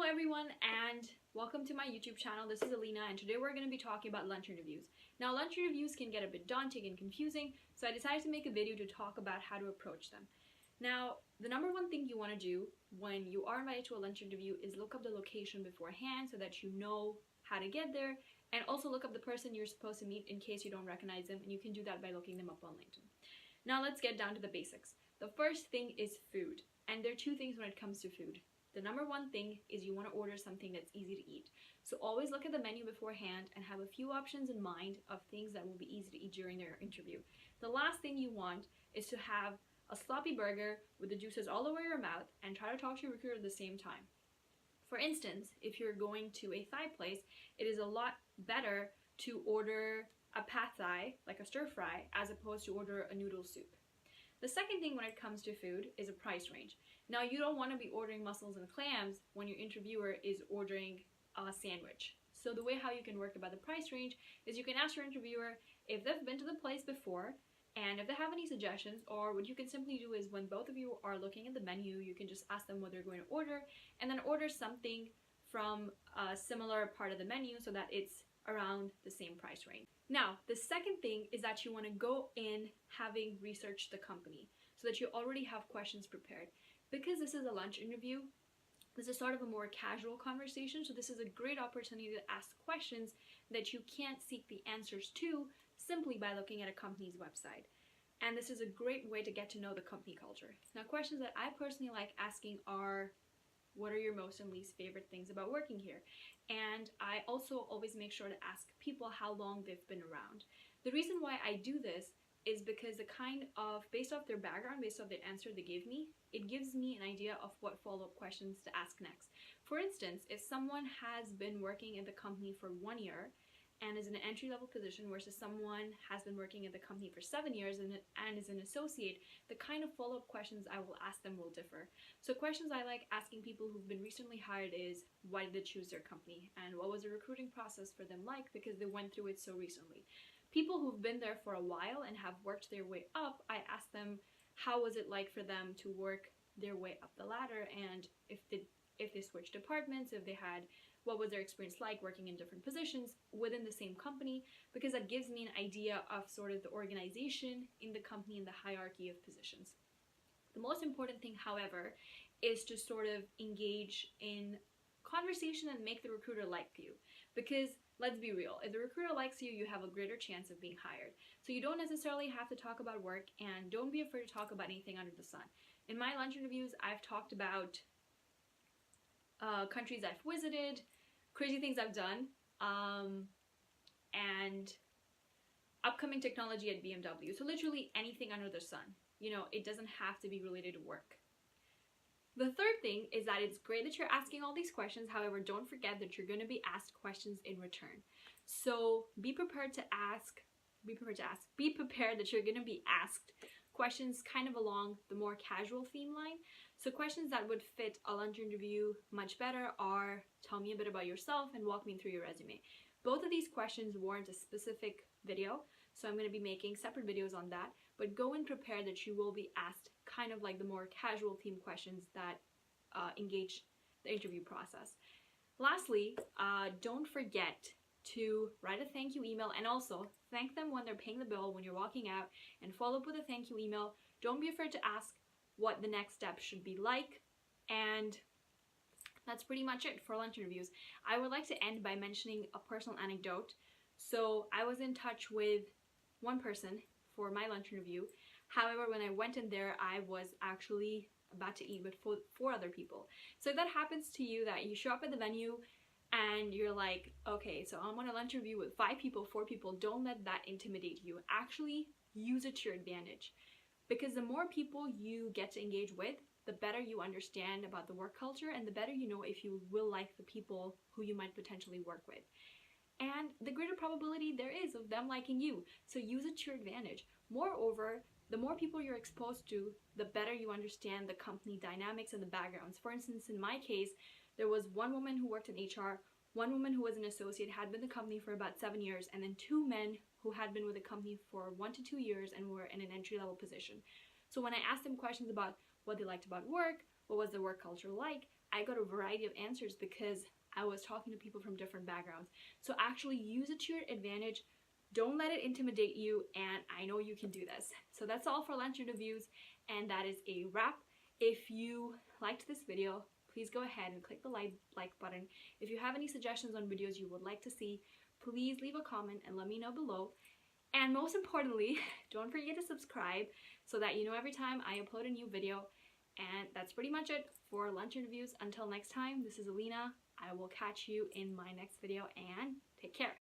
everyone, and welcome to my YouTube channel. This is Alina, and today we're going to be talking about lunch interviews. Now, lunch interviews can get a bit daunting and confusing, so I decided to make a video to talk about how to approach them. Now, the number one thing you want to do when you are invited to a lunch interview is look up the location beforehand so that you know how to get there, and also look up the person you're supposed to meet in case you don't recognize them, and you can do that by looking them up on LinkedIn. Now, let's get down to the basics. The first thing is food, and there are two things when it comes to food. The number one thing is you want to order something that's easy to eat. So always look at the menu beforehand and have a few options in mind of things that will be easy to eat during their interview. The last thing you want is to have a sloppy burger with the juices all over your mouth and try to talk to your recruiter at the same time. For instance, if you're going to a Thai place, it is a lot better to order a pad thai, like a stir fry, as opposed to order a noodle soup. The second thing when it comes to food is a price range. Now, you don't want to be ordering mussels and clams when your interviewer is ordering a sandwich. So the way how you can work about the price range is you can ask your interviewer if they've been to the place before and if they have any suggestions, or what you can simply do is when both of you are looking at the menu, you can just ask them what they're going to order and then order something from a similar part of the menu so that it's around the same price range. Now, the second thing is that you want to go in having researched the company so that you already have questions prepared. Because this is a lunch interview, this is sort of a more casual conversation, so this is a great opportunity to ask questions that you can't seek the answers to simply by looking at a company's website. And this is a great way to get to know the company culture. Now, questions that I personally like asking are, what are your most and least favorite things about working here? And I also always make sure to ask people how long they've been around. The reason why I do this is because based off their background, based off the answer they give me, it gives me an idea of what follow-up questions to ask next. For instance, if someone has been working at the company for 1 year and is in an entry-level position versus someone has been working at the company for 7 years and is an associate, the kind of follow-up questions I will ask them will differ. So questions I like asking people who've been recently hired is, why did they choose their company? And what was the recruiting process for them like because they went through it so recently? People who've been there for a while and have worked their way up, I ask them how was it like for them to work their way up the ladder, and if they switched departments, what was their experience like working in different positions within the same company, because that gives me an idea of sort of the organization in the company and the hierarchy of positions. The most important thing, however, is to sort of engage in conversation and make the recruiter like you, because let's be real, if the recruiter likes you, you have a greater chance of being hired. So you don't necessarily have to talk about work, and don't be afraid to talk about anything under the sun. In my lunch interviews, I've talked about countries I've visited, crazy things I've done, and upcoming technology at BMW. So literally anything under the sun. You know, it doesn't have to be related to work. The third thing is that it's great that you're asking all these questions. However, don't forget that you're going to be asked questions in return. So be prepared that you're going to be asked questions kind of along the more casual theme line. So questions that would fit a lunch interview much better are, tell me a bit about yourself and walk me through your resume. Both of these questions warrant a specific video, so I'm going to be making separate videos on that, but go in prepared that you will be asked kind of like the more casual theme questions that engage the interview process. Lastly, don't forget to write a thank you email, and also thank them when they're paying the bill when you're walking out, and follow up with a thank you email. Don't be afraid to ask what the next step should be like, and that's pretty much it for lunch interviews. I would like to end by mentioning a personal anecdote. So I was in touch with one person for my lunch interview. However, when I went in there, I was actually about to eat with four other people. So if that happens to you, that you show up at the venue and you're like, okay, so I'm on a lunch interview with 5 people, 4 people, don't let that intimidate you. Actually use it to your advantage, because the more people you get to engage with, the better you understand about the work culture and the better you know if you will like the people who you might potentially work with. And the greater probability there is of them liking you. So use it to your advantage. Moreover, the more people you're exposed to, the better you understand the company dynamics and the backgrounds. For instance, in my case, there was one woman who worked in HR, one woman who was an associate, had been with the company for about 7 years, and then 2 men who had been with the company for 1 to 2 years and were in an entry-level position. So when I asked them questions about what they liked about work, what was the work culture like, I got a variety of answers because I was talking to people from different backgrounds. So actually use it to your advantage. Don't let it intimidate you, and I know you can do this. So that's all for lunch interviews, and that is a wrap. If you liked this video, please go ahead and click the like button. If you have any suggestions on videos you would like to see, please leave a comment and let me know below. And most importantly, don't forget to subscribe so that you know every time I upload a new video. And that's pretty much it for lunch interviews. Until next time, this is Alina. I will catch you in my next video, and take care.